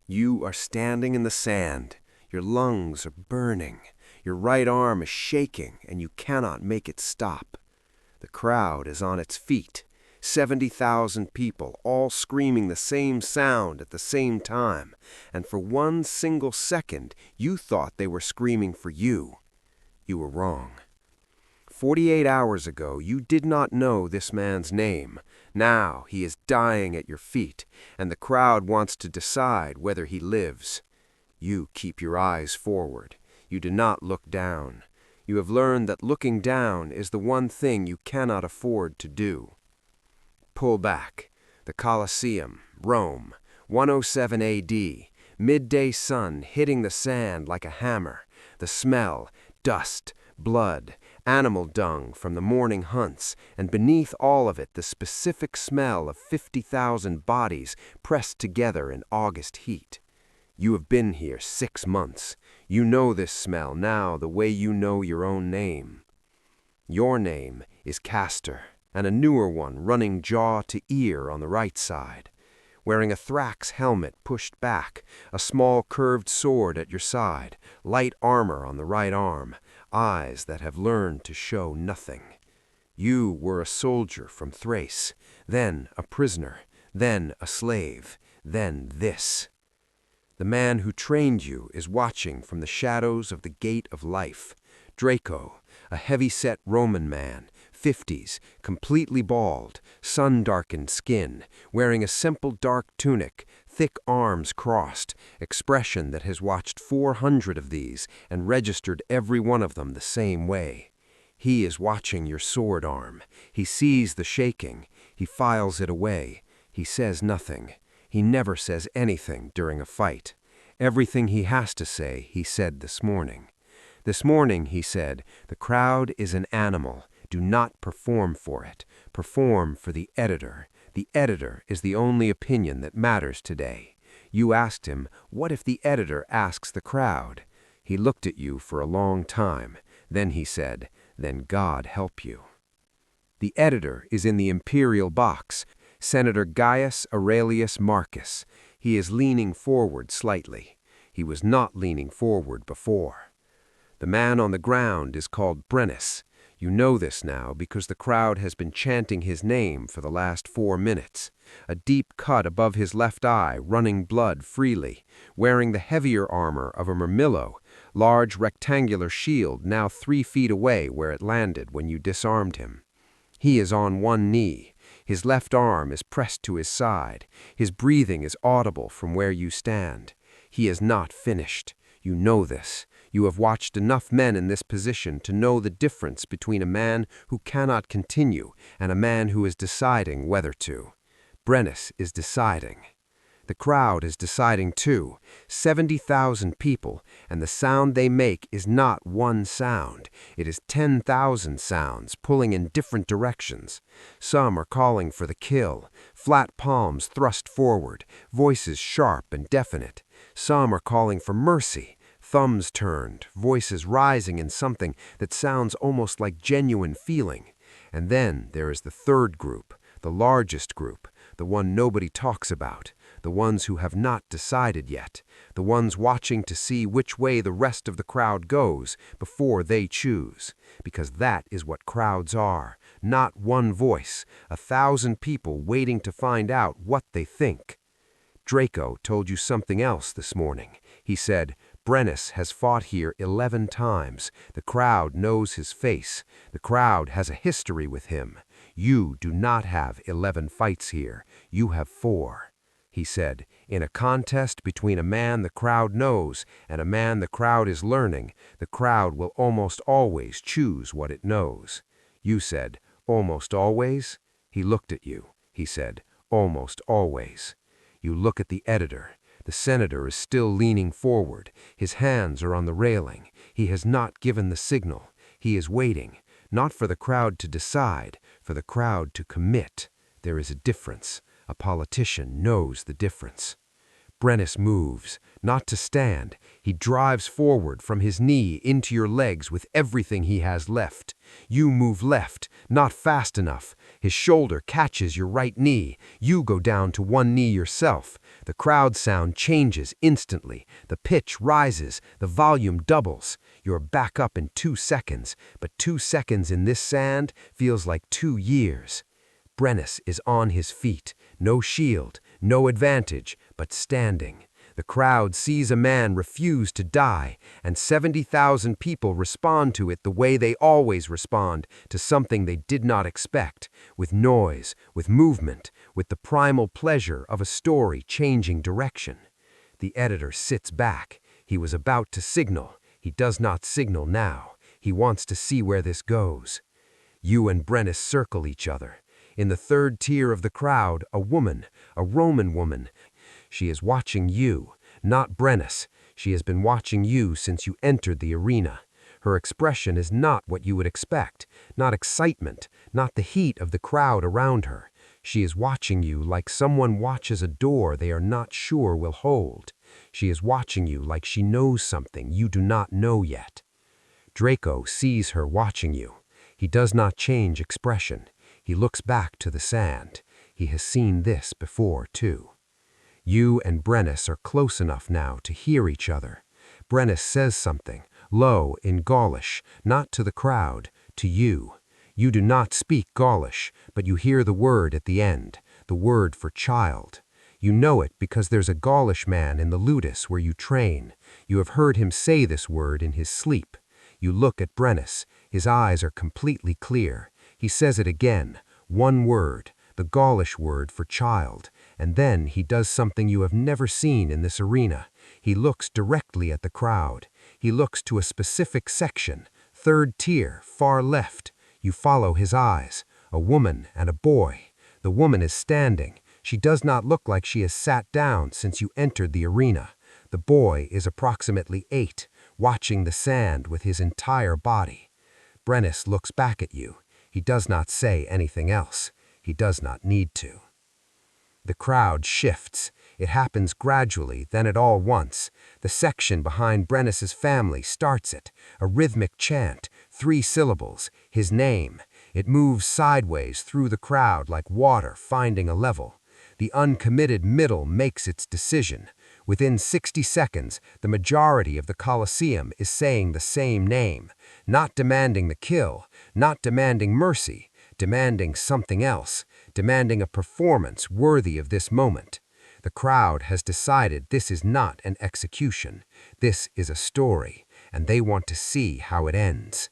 You are standing in the sand. Your lungs are burning. Your right arm is shaking, and you cannot make it stop. The crowd is on its feet. 70,000 people, all screaming the same sound at the same time, and for one single second you thought they were screaming for you. You were wrong. 48 hours ago you did not know this man's name. Now he is dying at your feet, and the crowd wants to decide whether he lives. You keep your eyes forward. You do not look down. You have learned that looking down is the one thing you cannot afford to do. Pull back. The Colosseum, Rome, 107 AD. Midday sun hitting the sand like a hammer. The smell, dust, blood, animal dung from the morning hunts, and beneath all of it the specific smell of 50,000 bodies pressed together in August heat. You have been here 6 months. You know this smell now the way you know your own name. Your name is Castor, and a newer one running jaw to ear on the right side. Wearing a Thrax helmet pushed back, a small curved sword at your side, light armor on the right arm, eyes that have learned to show nothing. You were a soldier from Thrace, then a prisoner, then a slave, then this. The man who trained you is watching from the shadows of the gate of life. Draco, a heavy-set Roman man, 50s, completely bald, sun-darkened skin, wearing a simple dark tunic, thick arms crossed, expression that has watched 400 of these and registered every one of them the same way. He is watching your sword arm. He sees the shaking. He files it away. He says nothing. He never says anything during a fight. Everything he has to say, he said this morning. This morning, he said, the crowd is an animal. Do not perform for it. Perform for the editor. The editor is the only opinion that matters today. You asked him, what if the editor asks the crowd? He looked at you for a long time. Then he said, then God help you. The editor is in the imperial box. Senator Gaius Aurelius Marcus. He is leaning forward slightly. He was not leaning forward before. The man on the ground is called Brennus. You know this now because the crowd has been chanting his name for the last 4 minutes. A deep cut above his left eye, running blood freely, wearing the heavier armor of a murmillo, large rectangular shield now 3 feet away where it landed when you disarmed him. He is on one knee. His left arm is pressed to his side. His breathing is audible from where you stand. He is not finished. You know this. You have watched enough men in this position to know the difference between a man who cannot continue and a man who is deciding whether to. Brennus is deciding. The crowd is deciding too. 70,000 people, and the sound they make is not one sound. It is 10,000 sounds pulling in different directions. Some are calling for the kill, flat palms thrust forward, voices sharp and definite. Some are calling for mercy, thumbs turned, voices rising in something that sounds almost like genuine feeling. And then there is the third group, the largest group, the one nobody talks about, the ones who have not decided yet, the ones watching to see which way the rest of the crowd goes before they choose, because that is what crowds are, not one voice, 1,000 people waiting to find out what they think. Draco told you something else this morning. He said, Brennus has fought here 11 times. The crowd knows his face. The crowd has a history with him. You do not have 11 fights here. You have 4. He said, in a contest between a man the crowd knows and a man the crowd is learning, the crowd will almost always choose what it knows. You said, almost always? He looked at you. He said, almost always. You look at the editor. The senator is still leaning forward. His hands are on the railing. He has not given the signal. He is waiting, not for the crowd to decide, for the crowd to commit. There is a difference. A politician knows the difference. Brennus moves, not to stand. He drives forward from his knee into your legs with everything he has left. You move left, not fast enough. His shoulder catches your right knee. You go down to one knee yourself. The crowd sound changes instantly. The pitch rises. The volume doubles. You're back up in 2 seconds, but 2 seconds in this sand feels like 2 years. Brennus is on his feet, no shield, no advantage, but standing. The crowd sees a man refuse to die, and 70,000 people respond to it the way they always respond to something they did not expect, with noise, with movement, with the primal pleasure of a story changing direction. The editor sits back. He was about to signal. He does not signal now. He wants to see where this goes. You and Brennus circle each other. In the third tier of the crowd, a woman, a Roman woman. She is watching you, not Brennus. She has been watching you since you entered the arena. Her expression is not what you would expect, not excitement, not the heat of the crowd around her. She is watching you like someone watches a door they are not sure will hold. She is watching you like she knows something you do not know yet. Draco sees her watching you. He does not change expression. He looks back to the sand. He has seen this before, too. You and Brennus are close enough now to hear each other. Brennus says something, low in Gaulish, not to the crowd, to you. You do not speak Gaulish, but you hear the word at the end, the word for child. You know it because there's a Gaulish man in the ludus where you train. You have heard him say this word in his sleep. You look at Brennus. His eyes are completely clear. He says it again, one word, the Gaulish word for child, and then he does something you have never seen in this arena. He looks directly at the crowd. He looks to a specific section, third tier, far left. You follow his eyes, a woman and a boy. The woman is standing. She does not look like she has sat down since you entered the arena. The boy is approximately 8, watching the sand with his entire body. Brennus looks back at you. He does not say anything else. He does not need to. The crowd shifts. It happens gradually, then at all once. The section behind Brennus's family starts it, a rhythmic chant, 3 syllables, his name. It moves sideways through the crowd like water finding a level. The uncommitted middle makes its decision. Within 60 seconds, the majority of the Colosseum is saying the same name, not demanding the kill, not demanding mercy, demanding something else, demanding a performance worthy of this moment. The crowd has decided this is not an execution. This is a story, and they want to see how it ends.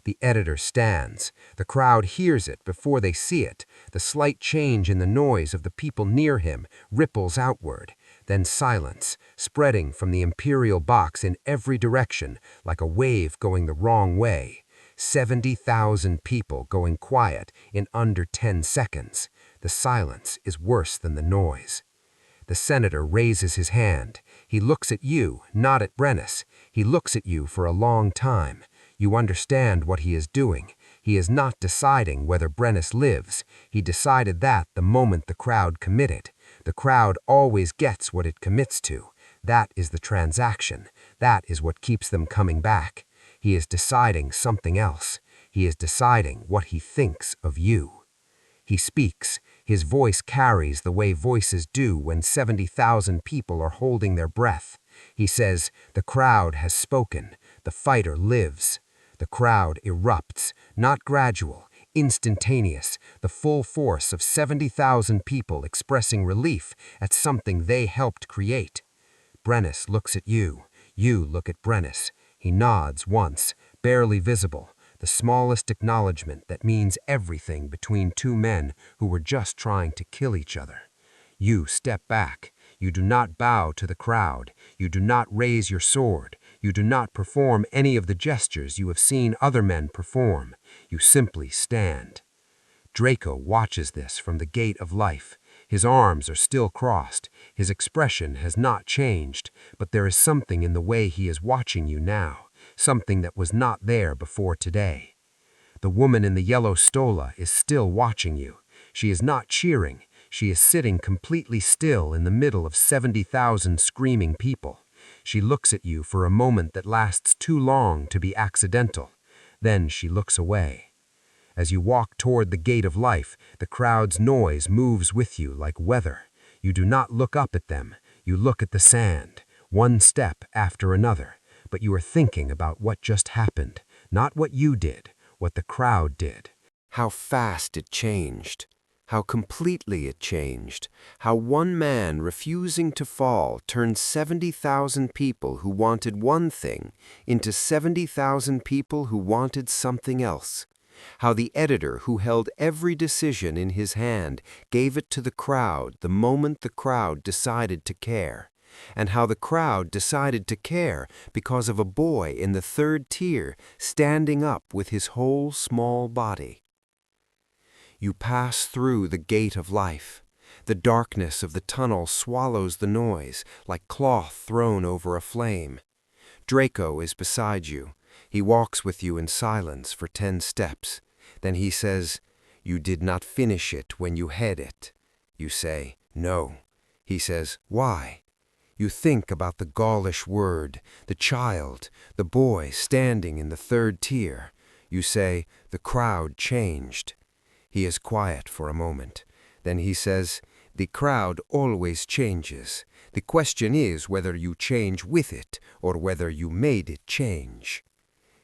The editor stands. The crowd hears it before they see it. The slight change in the noise of the people near him ripples outward. Then silence, spreading from the imperial box in every direction like a wave going the wrong way. 70,000 people going quiet in under 10 seconds. The silence is worse than the noise. The senator raises his hand. He looks at you, not at Brennus. He looks at you for a long time. You understand what he is doing. He is not deciding whether Brennus lives. He decided that the moment the crowd committed. The crowd always gets what it commits to. That is the transaction. That is what keeps them coming back. He is deciding something else. He is deciding what he thinks of you. He speaks. His voice carries the way voices do when 70,000 people are holding their breath. He says, "The crowd has spoken. The fighter lives." The crowd erupts, not gradual, instantaneous, the full force of 70,000 people expressing relief at something they helped create. Brennus looks at you. You look at Brennus. He nods once, barely visible, the smallest acknowledgement that means everything between 2 men who were just trying to kill each other. You step back. You do not bow to the crowd. You do not raise your sword. You do not perform any of the gestures you have seen other men perform. You simply stand. Draco watches this from the gate of life. His arms are still crossed. His expression has not changed, but there is something in the way he is watching you now, something that was not there before today. The woman in the yellow stola is still watching you. She is not cheering. She is sitting completely still in the middle of 70,000 screaming people. She looks at you for a moment that lasts too long to be accidental. Then she looks away. As you walk toward the gate of life, the crowd's noise moves with you like weather. You do not look up at them. You look at the sand, one step after another. But you are thinking about what just happened, not what you did, what the crowd did. How fast it changed. How completely it changed. How one man refusing to fall turned 70,000 people who wanted one thing into 70,000 people who wanted something else. How the editor who held every decision in his hand gave it to the crowd the moment the crowd decided to care. And how the crowd decided to care because of a boy in the third tier standing up with his whole small body. You pass through the gate of life. The darkness of the tunnel swallows the noise like cloth thrown over a flame. Draco is beside you. He walks with you in silence for 10 steps. Then he says, "You did not finish it when you had it." You say, "No." He says, "Why?" You think about the Gaulish word, the child, the boy standing in the third tier. You say, "The crowd changed." He is quiet for a moment. Then he says, "The crowd always changes. The question is whether you change with it or whether you made it change."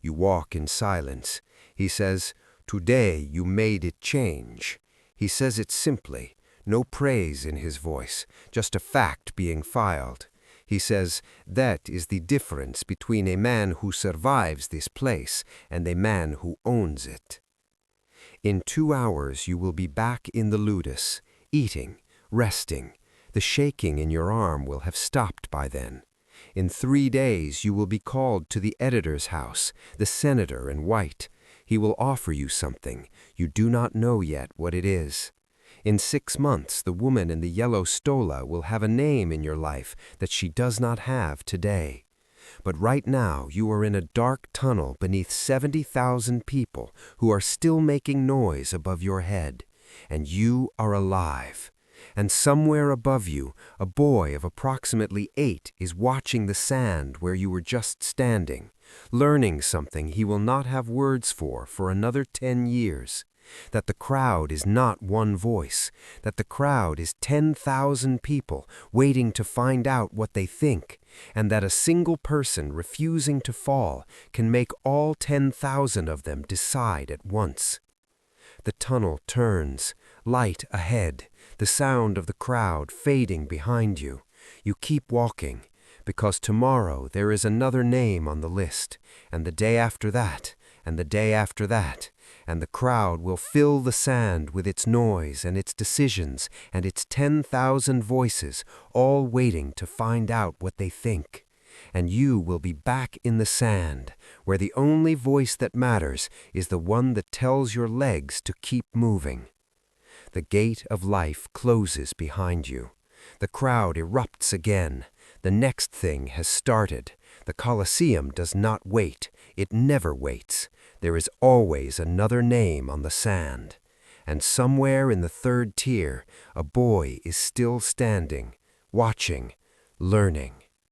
You walk in silence. He says, "Today you made it change." He says it simply, no praise in his voice, just a fact being filed. He says, "That is the difference between a man who survives this place and a man who owns it." In 2 hours you will be back in the ludus, eating, resting. The shaking in your arm will have stopped by then. In 3 days you will be called to the editor's house, the senator in white. He will offer you something. You do not know yet what it is. In 6 months the woman in the yellow stola will have a name in your life that she does not have today. But right now you are in a dark tunnel beneath 70,000 people who are still making noise above your head. And you are alive. And somewhere above you, a boy of approximately 8 is watching the sand where you were just standing, learning something he will not have words for another 10 years. That the crowd is not one voice, that the crowd is 10,000 people waiting to find out what they think, and that a single person refusing to fall can make all 10,000 of them decide at once. The tunnel turns, light ahead, the sound of the crowd fading behind you. You keep walking, because tomorrow there is another name on the list, and the day after that, and the day after that, and the crowd will fill the sand with its noise and its decisions and its 10,000 voices, all waiting to find out what they think. And you will be back in the sand, where the only voice that matters is the one that tells your legs to keep moving. The gate of life closes behind you. The crowd erupts again. The next thing has started. The Colosseum does not wait. It never waits. There is always another name on the sand. And somewhere in the third tier, a boy is still standing, watching, learning.